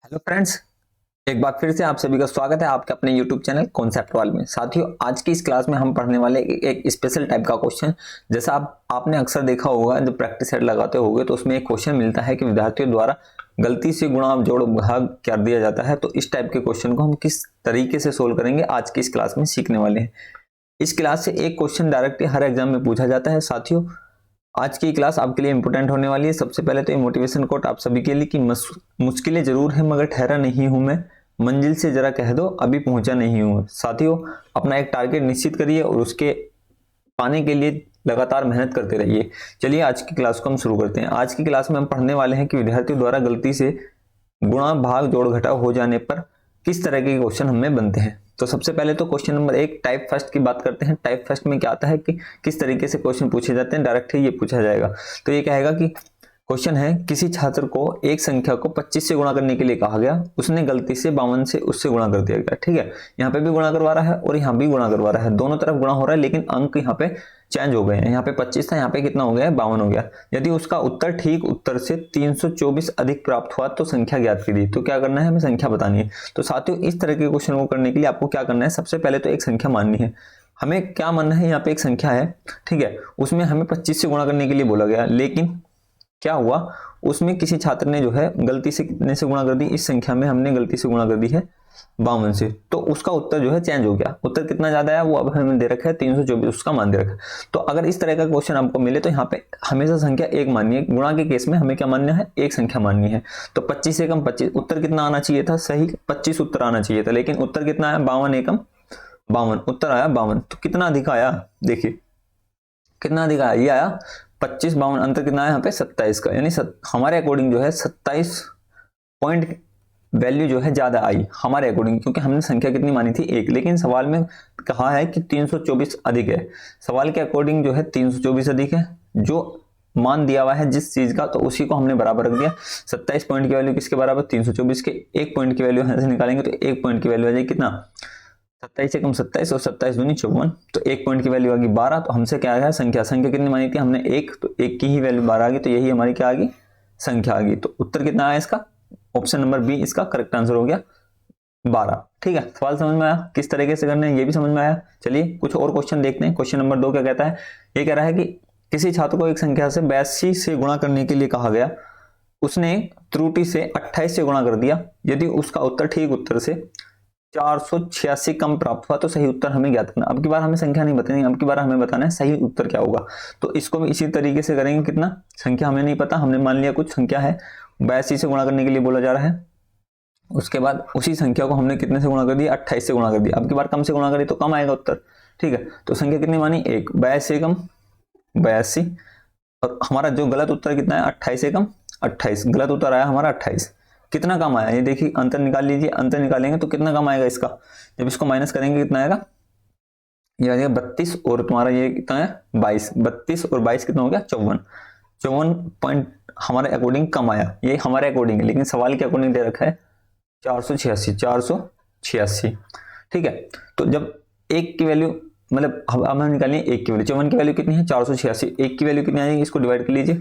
Hello friends, एक बार फिर से आप सभी का स्वागत है आपके अपने YouTube चैनल कॉन्सेप्ट वर्ल्ड में। साथियों, आज की इस क्लास में हम पढ़ने वाले एक स्पेशल टाइप का क्वेश्चन। जैसा आपने अक्सर देखा होगा, जब प्रैक्टिस सेट लगाते होगे तो उसमें एक क्वेश्चन मिलता है कि विद्यार्थियों द्वारा गलती से गुणा जोड़ भाग कर दिया जाता है। तो इस टाइप के क्वेश्चन को हम किस तरीके से सोल्व करेंगे आज की इस क्लास में सीखने वाले हैं। इस क्लास से एक क्वेश्चन डायरेक्टली हर एग्जाम में पूछा जाता है। साथियों, आज की क्लास आपके लिए इंपॉर्टेंट होने वाली है। सबसे पहले तो ये मोटिवेशन कोट आप सभी के लिए कि मुश्किलें जरूर है मगर ठहरा नहीं हूं मैं, मंजिल से जरा कह दो अभी पहुंचा नहीं हूं। साथियों, अपना एक टारगेट निश्चित करिए और उसके पाने के लिए लगातार मेहनत करते रहिए। चलिए आज की क्लास को हम शुरू करते हैं। आज की क्लास में हम पढ़ने वाले हैं कि विद्यार्थियों द्वारा गलती से गुणा भाग जोड़ घटाव हो जाने पर किस तरह के क्वेश्चन हमें बनते हैं। तो सबसे पहले तो क्वेश्चन नंबर 1 टाइप फर्स्ट की बात करते हैं। टाइप फर्स्ट में क्या आता है कि किस तरीके से क्वेश्चन पूछे जाते हैं, डायरेक्ट ही ये पूछा जाएगा। तो ये कहेगा कि क्वेश्चन है, किसी छात्र को एक संख्या को 25 से गुणा करने के लिए कहा गया, उसने गलती से 52 से उससे गुणा कर दिया गया। ठीक है, यहाँ पे भी गुणा करवा रहा है और यहाँ भी गुणा करवा रहा है, दोनों तरफ गुणा हो रहा है, लेकिन अंक यहाँ पे चेंज हो गए हैं। यहाँ पे 25 था, यहाँ पे कितना हो गया है, 52 हो गया। यदि उसका उत्तर ठीक उत्तर से 324 अधिक प्राप्त हुआ तो संख्या ज्ञात कीजिए। तो क्या करना है, हमें संख्या बतानी है। तो साथियों, इस तरह के क्वेश्चन को करने के लिए आपको क्या करना है, सबसे पहले तो एक संख्या माननी है। हमें क्या मानना है, यहाँ पे एक संख्या है, ठीक है, उसमें हमें 25 से गुणा करने के लिए बोला गया, लेकिन क्या हुआ, उसमें किसी छात्र ने जो है गलती से कितने से गुणा कर दी, इस संख्या में हमने गलती से गुणा कर दी है 52 से, तो उसका उत्तर जो है चेंज हो गया। उत्तर कितना ज्यादा है वो अब हमें दे रखा है 324, उसका मान दे रखा है। तो अगर इस तरह का क्वेश्चन आपको मिले तो यहाँ पे हमेशा संख्या एक माननी है। गुणा के केस में हमें क्या मानना है, एक संख्या माननी है। तो 25 से कम 25, उत्तर कितना आना चाहिए था, सही 25 उत्तर आना चाहिए था, लेकिन उत्तर कितना आया, 52 एकम 52, उत्तर आया 52। तो कितना अधिक आया, देखिए कितना अधिक आया, ये आया 25 52, अंतर कितना है यहाँ पे 27 का, यानी हमारे अकॉर्डिंग जो है 27 पॉइंट वैल्यू जो है ज्यादा आई हमारे अकॉर्डिंग, क्योंकि हमने संख्या कितनी मानी थी एक, लेकिन सवाल में कहा है कि 324 अधिक है। सवाल के अकॉर्डिंग जो है 324 अधिक है, जो मान दिया हुआ है जिस चीज का, तो उसी को हमने बराबर रख दिया। 27 पॉइंट की वैल्यू किसके बराबर, 324 के। एक पॉइंट की वैल्यू यहां से निकालेंगे तो एक पॉइंट की वैल्यू आ जाएगी कितना, 27 से कम 27 और 27 दूनी 54, तो एक पॉइंट की वैल्यू आ गई 12। तो हमसे क्या आया, संख्या कितनी मानी थी हमने एक, तो एक की ही वैल्यू 12 आ गई, तो यही हमारी क्या आ गई, संख्या आ गई। तो उत्तर कितना आया इसका, ऑप्शन नंबर बी इसका करेक्ट आंसर हो गया 12। ठीक है, सवाल समझ में आया, किस तरीके से करना है ये भी समझ में आया। चलिए कुछ और क्वेश्चन देखते हैं। क्वेश्चन नंबर 2 क्या कहता है, ये कह रहा है कि किसी छात्र को एक संख्या से 82 से गुणा करने के लिए कहा गया, उसने त्रुटि से 28 से गुणा कर दिया। यदि उसका उत्तर ठीक उत्तर से 486 कम प्राप्त हुआ तो सही उत्तर हमें ज्ञात करना। अब की बार हमें संख्या नहीं बतानी, अब की बार हमें बताना है सही उत्तर क्या होगा। तो इसको भी इसी तरीके से करेंगे। कितना, संख्या हमें नहीं पता, हमने मान लिया कुछ संख्या है, 82 से गुणा करने के लिए बोला जा रहा है। उसके बाद उसी संख्या को हमने कितने से गुणा कर दिया, 28 से गुणा कर दिया। अब की बार कम से गुणा करिए तो कम आएगा उत्तर। ठीक है, तो संख्या कितनी मानी, एक, 82 से कम 82, और हमारा जो गलत उत्तर कितना है, 28 से कम 28, गलत उत्तर आया हमारा 28। कितना कम आया, ये देखिए अंतर निकाल लीजिए, अंतर निकालेंगे तो कितना कम आएगा इसका, जब इसको माइनस करेंगे कितना आएगा, ये आ जाएगा 32, और तुम्हारा ये कितना है 22, 32 और 22 कितना हो गया 54। 54 पॉइंट हमारे अकॉर्डिंग कम आया, ये हमारे अकॉर्डिंग है, लेकिन सवाल के अकॉर्डिंग दे रखा है 486। ठीक है, तो जब एक की वैल्यू, मतलब हम निकालिए एक की वैल्यू, 54 की वैल्यू कितनी है 486, एक की वैल्यू कितनी आ जाएगी, इसको डिवाइड कर लीजिए,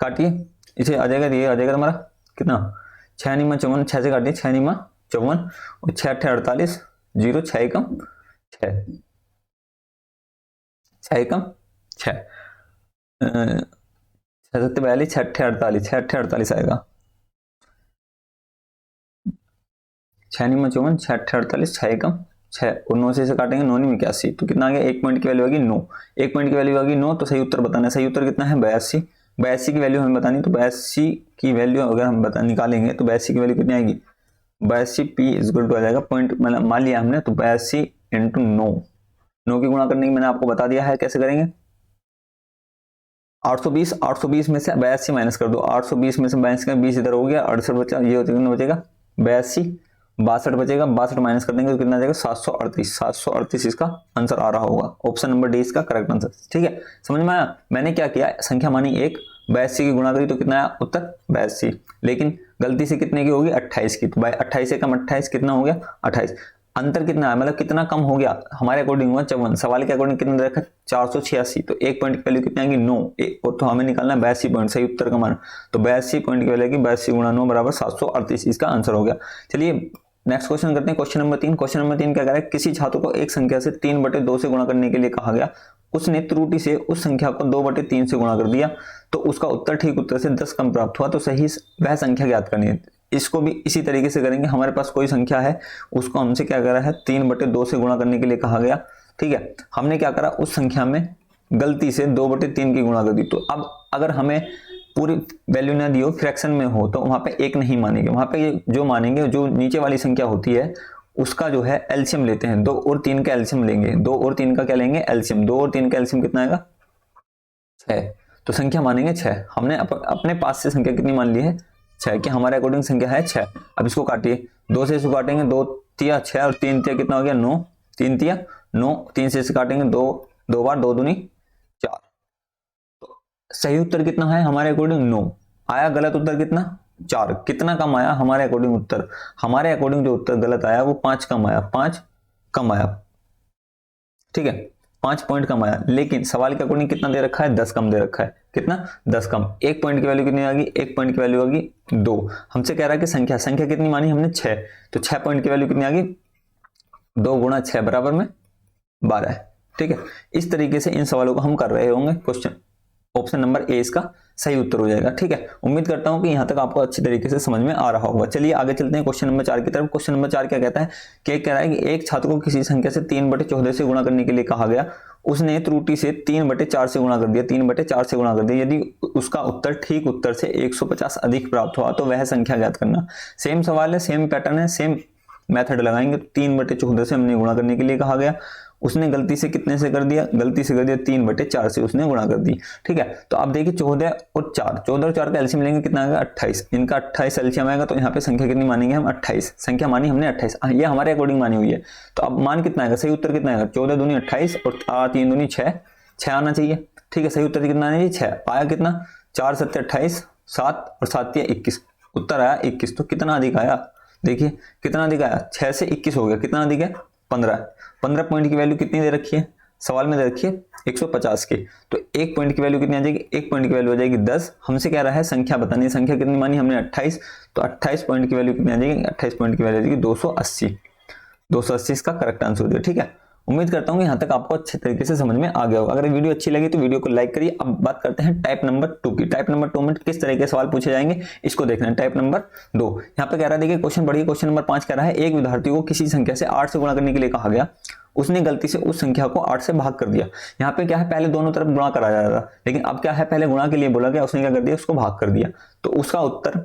काटिए, इसे आ जाएगा, ये आ जाएगा तुम्हारा कितना, 6 निमा 54, 6 से काटिए, 6 निमा 54 और 6 अट्ठे 48, 0 6 एकम 6, 6 एकम 6, 6 सत्ते 42, 6 अट्ठे 48, 6 अट्ठे 48 आएगा, 6 निमा 54, 6 अट्ठे 48, 6 एकम 6, और 9 से काटेंगे 9 निमा 81, तो कितना आ गया, एक पॉइंट की वैल्यू होगी 9, एक पॉइंट की वैल्यू होगी 9, तो सही उत्तर बताना है। सही उत्तर कितना है 82, 82 की वैल्यू हमें बतानी, तो 82 की वैल्यू अगर हम निकालेंगे तो 82 की वैल्यू कितनी आएगी, 82 पी इक्वल टू आ जाएगा पॉइंट, मतलब मान लिया हमने, तो 82 इंटू 9 की गुणा करने की मैंने आपको बता दिया है कैसे करेंगे। 820 में से 82 माइनस कर दो, 820 में से 20 इधर हो गया, 68 बचा, ये बचेगा 82, 62 बचेगा, 62 माइनस कर देंगे तो कितना आ जाएगा 738 इसका आंसर आ रहा होगा। ऑप्शन नंबर डी इसका करेक्ट आंसर। ठीक है, समझ में आया। मैंने क्या किया, संख्या मानी एक, 82 की गुणा करी तो कितना आया उत्तर 82, लेकिन गलती से कितने की होगी 28 की, तो 28 से कम 28 कितना हो गया 28। अंतर कितना है, मतलब कितना कम हो गया, हमारे अकॉर्डिंग हुआ 54, सवाल के अकॉर्डिंग कितना दे रखा है 486, तो एक पॉइंट की वैल्यू कितनी आएगी 9, और तो हमें निकालना है 82 पॉइंट, सही उत्तर का मान, तो 82 पॉइंट की वैल्यू आएगी 82 गुणा 9 बराबर 738, इसका आंसर हो गया। चलिए नेक्स्ट क्वेश्चन करते हैं, क्वेश्चन नंबर 3। क्वेश्चन नंबर 3 क्या कह रहा है, किसी छात्र को एक संख्या से 3/2 से गुणा करने के लिए कहा गया, उसने त्रुटि से उस संख्या को 2/3 से गुणा कर दिया, तो उसका उत्तर ठीक उत्तर से 10 कम प्राप्त हुआ, तो सही वह संख्या ज्ञात करनी है। इसको भी इसी तरीके से करेंगे, हमारे पास कोई संख्या है, उसको हमसे क्या करा है 3/2 से गुणा करने के लिए कहा गया, ठीक है। हमने क्या करा, उस संख्या में गलती से 2/3 की गुणा कर दी, तो अब अगर हमें पूरी वैल्यू ना दी हो, फ्रैक्शन में हो, तो वहां पे एक नहीं मानेंगे, वहां पे जो मानेंगे, जो नीचे वाली संख्या होती है उसका जो है एलसीएम लेते हैं, 2 और 3 का एलसीएम लेंगे, 2 और 3 का क्या लेंगे एलसीएम, 2 और 3 का एलसीएम कितना आएगा 6, तो संख्या मानेंगे 6। हमने अपने पास से संख्या कितनी मान ली है 6, कि हमारे अकॉर्डिंग संख्या है 6। अब इसको काटिए, 2 से इसको काटेंगे, 2 तिया 6 और 3 तिया कितना हो गया 9, 3 तिया 9, 3 से इसे काटेंगे 2 बार 2 दूनी 4, तो सही उत्तर कितना है हमारे अकॉर्डिंग 9 आया, गलत उत्तर कितना 4, कितना कम आया हमारे अकॉर्डिंग उत्तर, हमारे अकॉर्डिंग जो उत्तर गलत आया वो 5 कम आया, 5 कम आया, ठीक है 5 पॉइंट कम आया, लेकिन सवाल के अकॉर्डिंग कितना दे रखा है 10 कम दे रखा है, कितना 10 कम, 1 पॉइंट की वैल्यू कितनी आ गई, 1 पॉइंट की वैल्यू आ गई 2, हमसे कह रहा है कि संख्या कितनी मानी हमने 6, तो 6 पॉइंट की वैल्यू कितनी आ गई 2 गुणा 6 बराबर में 12 है, ठीक है। इस तरीके से इन सवालों को हम कर रहे होंगे, क्वेश्चन ऑप्शन नंबर ए इसका सही उत्तर हो जाएगा, ठीक है। उम्मीद करता हूं कि यहां तक आपको अच्छी तरीके से समझ में आ रहा होगा। चलिए आगे चलते हैं क्वेश्चन नंबर 4 की तरफ। क्वेश्चन नंबर 4 क्या कहता है कि कह रहा है कि एक छात्र को किसी संख्या से 3/14 से गुणा करने के लिए कहा गया, उसने त्रुटि से 3/4 से गुणा कर दिया, 3/4 से गुणा कर दिया, यदि उसका उत्तर ठीक उत्तर से 150 अधिक प्राप्त हुआ तो वह संख्या ज्ञात करना। सेम सवाल है, सेम पैटर्न है, सेम मेथड लगाएंगे। 3/14 से हमने गुणा करने के लिए कहा गया, उसने गलती से कितने से कर दिया, गलती से कर दिया 3/4 से उसने गुणा कर दी, ठीक है। तो आप देखिए 14 और 4 का एलसीएम लेंगे कितना आएगा 28, इनका 28 एलसीएम आएगा, तो यहाँ पे संख्या कितनी मानेंगे हम 28, संख्या मानी हमने 28, ये हमारे अकॉर्डिंग मानी हुई है, तो अब मान कितना आएगा, सही उत्तर कितना आएगा 14 दूनी 28 और 3 दूनी 6 आना चाहिए, ठीक है। सही उत्तर कितना आना चाहिए 6 आया, कितना 4 7 28, 7 और 7 21, उत्तर आया 21, तो कितना अधिक आया, देखिए कितना अधिक आया 6 से 21 हो गया, कितना अधिक है 15 पॉइंट की वैल्यू कितनी दे रखी है सवाल में, दे रखी है 150 की, तो 1 पॉइंट की वैल्यू कितनी आ जाएगी, 1 पॉइंट की वैल्यू आ जाएगी 10। हमसे कह रहा है संख्या बतानी है, संख्या कितनी मानी हमने 28, तो 28 पॉइंट की वैल्यू कितनी आ जाएगी, 28 पॉइंट की वैल्यू आ जाएगी 280 इसका करेक्ट आंसर हो जाए, ठीक है। उम्मीद करता हूँ यहाँ तक आपको अच्छे तरीके से समझ में आ गया होगा। अगर वीडियो अच्छी लगी तो वीडियो को लाइक करिए। अब बात करते हैं टाइप नंबर 2 की। टाइप नंबर 2 में किस तरह के सवाल पूछे जाएंगे इसको देखना है। टाइप नंबर 2 यहाँ पे कह रहा है, देखिए क्वेश्चन पढ़िए, क्वेश्चन नंबर 5 कह रहा है एक विद्यार्थी को किसी संख्या से 8 से गुणा करने के लिए कहा गया, उसने गलती से उस संख्या को 8 से भाग कर दिया। यहाँ पे क्या है, पहले दोनों तरफ गुणा करा जा रहा था, लेकिन अब क्या है, पहले गुणा के लिए बोला गया, उसने क्या कर दिया, उसको भाग कर दिया, तो उसका उत्तर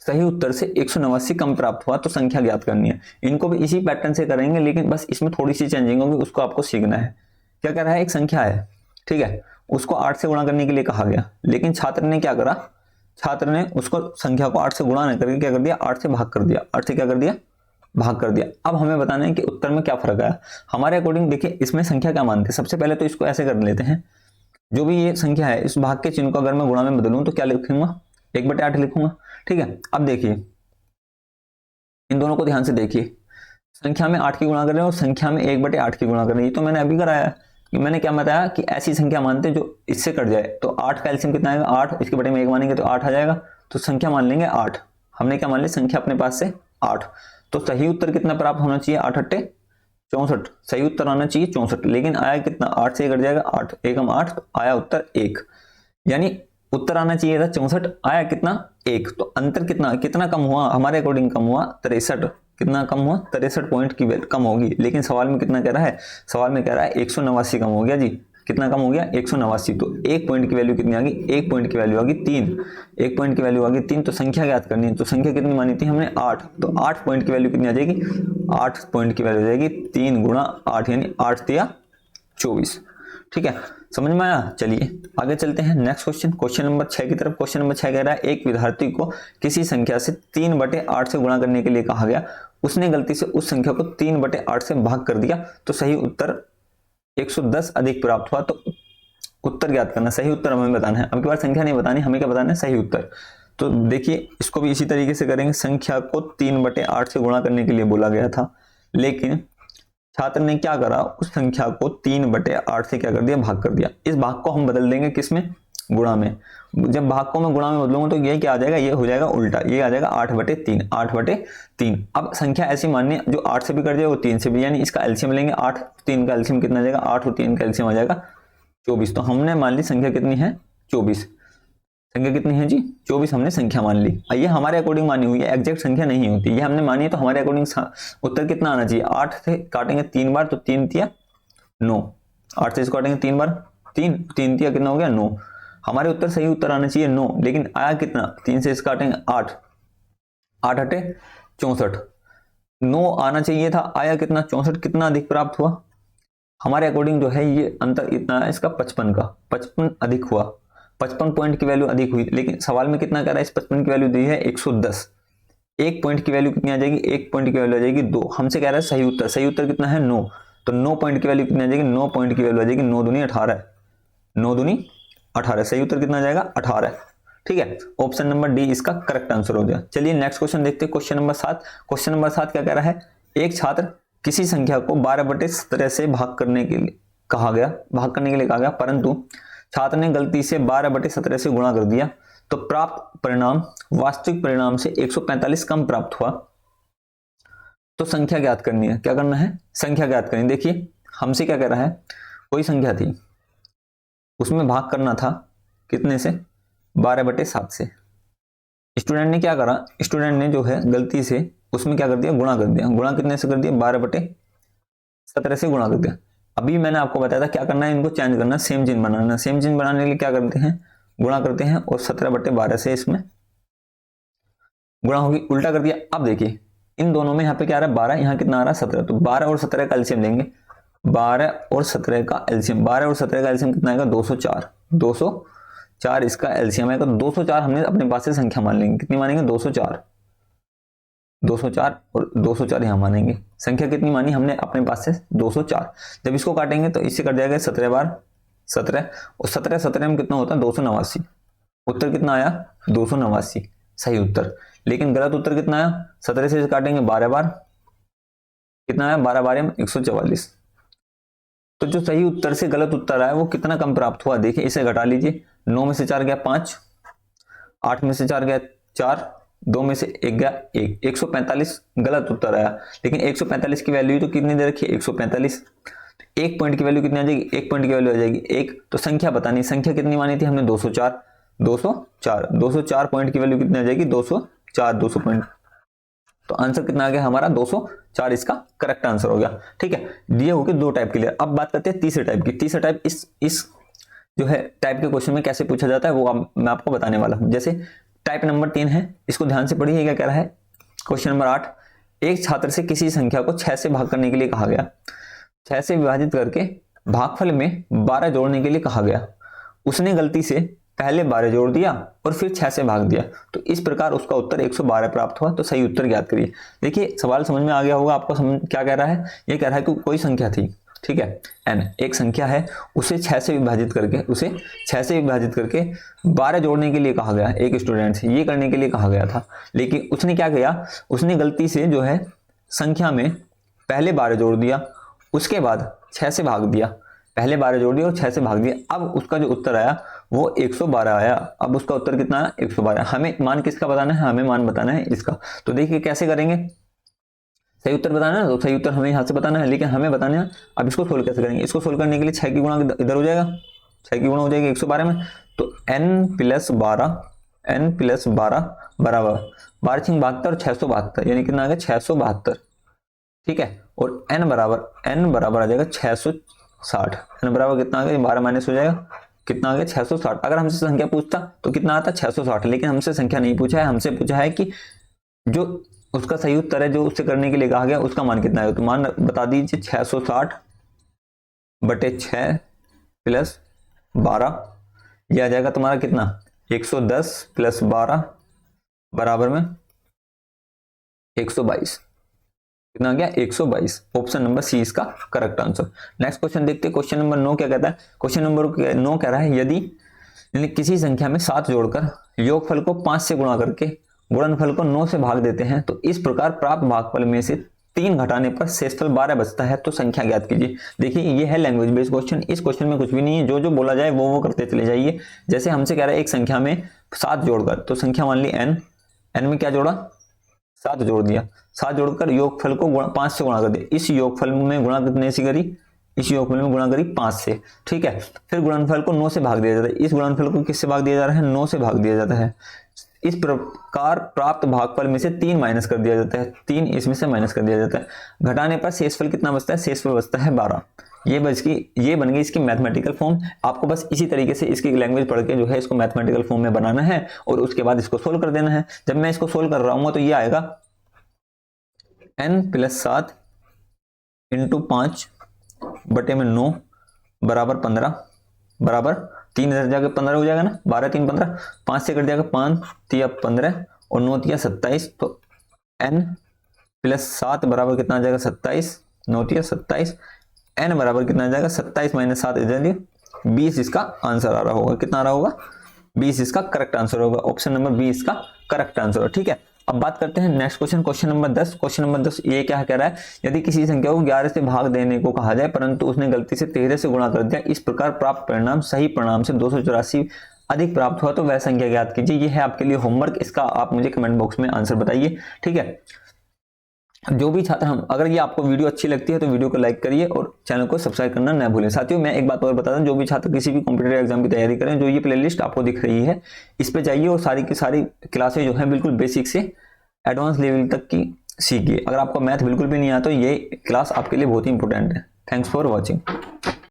सही उत्तर से 189 कम प्राप्त हुआ, तो संख्या ज्ञात करनी है। इनको भी इसी पैटर्न से करेंगे, लेकिन बस इसमें थोड़ी सी चेंजिंग होगी, उसको आपको सीखना है। क्या कर रहा है, एक संख्या है, ठीक है, उसको 8 से गुणा करने के लिए कहा गया, लेकिन छात्र ने क्या करा, छात्र ने उसको संख्या को 8 से गुणा नहीं करके क्या कर दिया, 8 से भाग कर दिया, 8 से क्या कर दिया, भाग कर दिया। अब हमें बताना है कि उत्तर में क्या फर्क आया। हमारे अकॉर्डिंग देखिए इसमें संख्या क्या मानते हैं, सबसे पहले तो इसको ऐसे कर लेते हैं, जो भी ये संख्या है इस भाग के चिन्ह को अगर मैं गुणा में बदलूं तो क्या लिखूंगा, 1/8 लिखूंगा, ठीक है। अब देखिए इन दोनों को ध्यान से देखिए, संख्या में 8 की गुणा कर रहे हैं और संख्या में 1/8 की गुणा कर रहे हैं, ये तो मैंने अभी कराया कि मैंने क्या बताया कि ऐसी संख्या मानते हैं जो इससे कट जाए, तो 8 का एलसीएम कितना आएगा 8, इसके बटे में 1 मानेंगे तो 8 आ जाएगा, तो संख्या मान लेंगे 8। हमने क्या मान ली, संख्या अपने पास से 8, तो सही उत्तर कितना प्राप्त होना चाहिए, 8 8 64, सही उत्तर आना चाहिए 64, लेकिन आया कितना, 8 से कट जाएगा 8, 1 हम 8, तो आया उत्तर 1, यानी उत्तर आना चाहिए था 64, आया कितना 1, तो अंतर कितना कम हुआ, हमारे अकॉर्डिंग कम हुआ 63, कितना कम हुआ 63 पॉइंट की कम होगी, लेकिन सवाल में कितना कह रहा है, सवाल में कह रहा है 189 कम हो गया जी, कितना कम हो गया 189, तो 1 पॉइंट की वैल्यू कितनी आ गई, 1 पॉइंट की वैल्यू आ गई 3, 1 पॉइंट की वैल्यू आ गई 3, तो संख्या ज्ञात करनी है, तो संख्या कितनी मानी थी हमने 8, तो 8 पॉइंट की वैल्यू कितनी आ जाएगी, 8 पॉइंट की वैल्यू आ जाएगी 3 गुणा 8, यानी 8 तिया 24, ठीक है, समझ में आया। चलिए आगे चलते हैं नेक्स्ट क्वेश्चन, क्वेश्चन नंबर 6 की तरफ। क्वेश्चन नंबर 6 कह रहा है एक विद्यार्थी को किसी संख्या से 3/8 से गुणा करने के लिए कहा गया, उसने गलती से उस संख्या को 3/8 से भाग कर दिया, तो सही उत्तर 110 अधिक प्राप्त हुआ, तो उत्तर ज्ञात करना, सही उत्तर हमें बताना है। अब की बार संख्या नहीं बतानी, हमें क्या बताना है, सही उत्तर। तो देखिए इसको भी इसी तरीके से करेंगे, संख्या को 3/8 से गुणा करने के लिए बोला गया था, लेकिन छात्र ने क्या करा, उस संख्या को 3/8 से क्या कर दिया, भाग कर दिया। इस भाग को हम बदल देंगे किसमें, गुणा में। जब भाग को मैं गुणा में बदलूंगा तो ये क्या आ जाएगा, ये हो जाएगा उल्टा, ये आ जाएगा 8/3, 8/3। अब संख्या ऐसी माननी है जो 8 से भी कर जाए वो 3 से भी, यानी इसका एलसीएम लेंगे, 8 3 का एलसीएम कितना आ जाएगा, 8 और 3 का एलसीएम आ जाएगा 24। तो हमने मान ली संख्या कितनी है, 24। संख्या कितनी है जी, 24 हमने संख्या मान ली। ये हमारे अकॉर्डिंग मानी हुई है, एग्जैक्ट संख्या नहीं होती, ये हमने मानी है, तो हमारे अकॉर्डिंग उत्तर कितना आना चाहिए, 8 से काटेंगे 3 बार तो 3 तिया 9, 8 से इसको काटेंगे 3 बार, 3 तिया कितना हो गया 9। हमारे उत्तर सही उत्तर आना चाहिए 9, लेकिन आया कितना, 3 से इसको काटेंगे 8, 8 हटे 64, 9 आना चाहिए था, आया कितना 64, कितना अधिक प्राप्त हुआ, हमारे अकॉर्डिंग जो है ये अंतर इतना है इसका 55 का, 55 अधिक हुआ, 55 पॉइंट की वैल्यू अधिक हुई। लेकिन सवाल में कितना कह रहा है, इस 55 की वैल्यू दी है 110, 1 पॉइंट की वैल्यू कितनी आ जाएगी, 1 पॉइंट की वैल्यू आ जाएगी 2। हमसे कह रहा है सही उत्तर, सही उत्तर कितना है 9, तो 9 पॉइंट की वैल्यू कितनी आ जाएगी, 9 पॉइंट की वैल्यू आ जाएगी 9 दूनी 18, 9 दूनी 18, सही उत्तर कितना आ जाएगा 18। ठीक है, ऑप्शन नंबर डी इसका करेक्ट आंसर हो गया। चलिए नेक्स्ट क्वेश्चन देखते हैं, क्वेश्चन नंबर 7। क्वेश्चन नंबर 7 क्या कह रहा है, एक छात्र किसी संख्या को 12/17 से भाग करने के लिए कहा गया, परंतु छात्र ने गलती से 12/17 से गुणा कर दिया, तो प्राप्त परिणाम वास्तविक परिणाम से 145 कम प्राप्त हुआ। तो संख्या ज्ञात करनी है, क्या करना है, संख्या ज्ञात करनी। देखिए हमसे क्या कह रहा है, कोई संख्या थी, उसमें भाग करना था कितने से, 12/7 से। स्टूडेंट ने क्या करा, स्टूडेंट ने जो है गलती से उसमें क्या कर दिया, गुणा कर दिया। गुणा कितने से कर दिया, 12/17 से गुणा कर दिया। अभी मैंने आपको बताया था क्या करना है, इनको चेंज करना, सेम चिन्ह बनाना। सेम चिन्ह बनाने के लिए क्या करते हैं, गुणा करते हैं और 17/12 से इसमें गुणा होगी, उल्टा कर दिया। अब देखिए इन दोनों में यहाँ पे क्या आ रहा है 12, यहाँ कितना आ रहा है 17, तो 12 और 17 का एलसीएम लेंगे, 12 और 17 का एलसीएम, 12 और 17 का एलसीएम कितना आएगा 204, 204 इसका एलसीएम आएगा। 204 हमने अपने पास से संख्या मान लेंगे, कितनी मानेंगे 204, 204 और 204 यहाँ मानेंगे। संख्या कितनी मानी हमने अपने पास से 204। जब इसको काटेंगे तो इससे कट जाएगा 17 बार 17, और 17 17 में कितना होता है 289। उत्तर कितना आया 289, सही उत्तर। लेकिन गलत उत्तर कितना आया, 17 से काटेंगे 12 बार, कितना आया 12 बार में 144। तो जो सही उत्तर से गलत उत्तर आया वो कितना कम प्राप्त हुआ, देखिए इसे घटा लीजिए, 9 में से 4 गया 5, 8 में से 4 गया 4, 2 में से 1 गया 1, 145 गलत उत्तर आया। लेकिन 145 की वैल्यू तो कितनी दे रखी है 145, 1 पॉइंट की वैल्यू कितनी आ जाएगी, 1 पॉइंट की वैल्यू आ जाएगी 1। तो संख्या बतानी, संख्या कितनी मानी थी हमने 204, 204 पॉइंट की वैल्यू कितनी आ जाएगी 200 पॉइंट। तो आंसर कितना आ गया हमारा 204, इसका करेक्ट आंसर हो गया। ठीक है, दिए हो गए 2 टाइप क्लियर। अब बात करते हैं तीसरे टाइप की। तीसरा टाइप इस जो है टाइप के क्वेश्चन में कैसे पूछा जाता है वो मैं आपको बताने वाला हूं। जैसे टाइप नंबर 3 है, इसको ध्यान से पढ़िए, क्या कह रहा है क्वेश्चन नंबर 8, एक छात्र से किसी संख्या को 6 से भाग करने के लिए कहा गया, 6 से विभाजित करके भागफल में 12 जोड़ने के लिए कहा गया। उसने गलती से पहले 12 जोड़ दिया और फिर 6 से भाग दिया, तो इस प्रकार उसका उत्तर 112 प्राप्त हुआ। तो सही उत्तर ज्ञात करिए। देखिए सवाल समझ में आ गया होगा आपको, समझ क्या कह रहा है, ये कह रहा है कि कोई संख्या थी, ठीक है n, एक संख्या है, उसे 6 से विभाजित करके 12 जोड़ने के लिए कहा गया। एक स्टूडेंट से ये करने के लिए कहा गया था, लेकिन उसने क्या किया, उसने गलती से जो है संख्या में पहले 12 जोड़ दिया, उसके बाद 6 से भाग दिया, पहले 12 जोड़ दिया और 6 से भाग दिया। अब उसका जो उत्तर आया वो 112 आया। अब उसका उत्तर कितना आया 112। हमें मान किसका बताना है, हमें मान बताना है इसका। तो देखिए कैसे करेंगे, सही उत्तर बताना है, तो सही उत्तर हमें यहाँ से बताना है, लेकिन हमें बताना है अब इसको सोल्व कैसे करेंगे। इसको सोल्व करने के लिए 6 की गुणा इधर हो जाएगा, 6 की गुणा हो जाएगी 112 में, तो n प्लस 12 बराबर 12 छिंग 72 और 672, यानी कितना आ गया 672। ठीक है, और n बराबर आ जाएगा 660। n बराबर कितना आ गया, 12 माइनस हो जाएगा, कितना आ गया 660। अगर हमसे संख्या पूछता तो कितना आता 660, लेकिन हमसे संख्या नहीं पूछा है, हमसे पूछा है कि जो उसका सही उत्तर है, जो उससे करने के लिए कहा गया उसका मान कितना है। तो मान बता दीजिए 660 बटे 6 प्लस 12, यह आ जाएगा तुम्हारा कितना 110 प्लस 12 बराबर में 122। कितना आ गया 122। ऑप्शन नंबर सी इसका करेक्ट आंसर। नेक्स्ट क्वेश्चन देखते हैं, क्वेश्चन नंबर 9 क्या कहता है। क्वेश्चन नंबर 9 कह रहा है यदि किसी संख्या में 7 जोड़कर योगफल को 5 से गुणा करके गुणनफल को 9 से भाग देते हैं, तो इस प्रकार प्राप्त भागफल में से 3 घटाने पर शेषफल 12 बचता है तो संख्या ज्ञात कीजिए। देखिए ये है लैंग्वेज बेस्ड क्वेश्चन। इस क्वेश्चन में कुछ भी नहीं है, जो जो बोला जाए वो करते चले जाइए। जैसे हमसे कह रहा है एक संख्या में 7 जोड़कर, तो संख्या मान ली n में क्या जोड़ा, 7 जोड़ दिया। 7 जोड़कर योगफल को 5 से गुणा कर दिया। इस योगफल में गुणा कितने से करी, इस योगफल में गुणा करी 5 से, ठीक है। फिर गुणनफल को 9 से भाग दिया जाता है। इस गुणनफल को किससे भाग दिया जा रहा है, 9 से भाग दिया जाता है। इस प्रकार प्राप्त भागफल में से 3 माइनस कर दिया जाता है, 3 इसमें से माइनस कर दिया जाता है। घटाने पर शेषफल कितना बचता है, शेषफल बचता है 12। ये बन गई इसकी मैथमेटिकल फॉर्म। आपको बस इसी तरीके से इसकी लैंग्वेज पढ़ के जो है इसको मैथमेटिकल फॉर्म में बनाना है और उसके बाद इसको सोल्व कर देना है। जब मैं इसको सोल्व कर रहा हूँ तो ये आएगा n + 7 × 5 बटे में 9 बराबर 15 बराबर 3 इधर जाकर 15 हो जाएगा ना, 12 3 15, 5 से कट जाएगा 5 3 15 और 9 3 27। तो n + 7 बराबर कितना आ जाएगा 27, 9 3 27, n बराबर कितना आ जाएगा 27 - 7 इधर 20 इसका आंसर आ रहा होगा। कितना आ रहा होगा, 20 इसका करेक्ट आंसर होगा। ऑप्शन नंबर 20 इसका करेक्ट आंसर है, ठीक है। अब बात करते हैं next question, question number 10। Question number 10 ये क्या कह रहा है, यदि किसी संख्या को 11 से भाग देने को कहा जाए परंतु उसने गलती से 13 से गुणा कर दिया, इस प्रकार प्राप्त परिणाम सही परिणाम से 284 अधिक प्राप्त हुआ तो वह संख्या ज्ञात कीजिए। ये है आपके लिए होमवर्क, इसका आप मुझे कमेंट बॉक्स में आंसर बताइए, ठीक है। जो भी छात्र हम, अगर ये आपको वीडियो अच्छी लगती है तो वीडियो को लाइक करिए और चैनल को सब्सक्राइब करना न भूलें। साथियों मैं एक बात और बता दूं, जो भी छात्र किसी भी कॉम्पिटिटिव एग्जाम की तैयारी करें, जो ये प्लेलिस्ट आपको दिख रही है इस पे जाइए और सारी की सारी क्लासें जो हैं बिल्कुल बेसिक से एडवांस लेवल तक की सीखिए। अगर आपको मैथ बिल्कुल भी नहीं आता तो ये क्लास आपके लिए बहुत ही इंपॉर्टेंट है। Thanks for watching.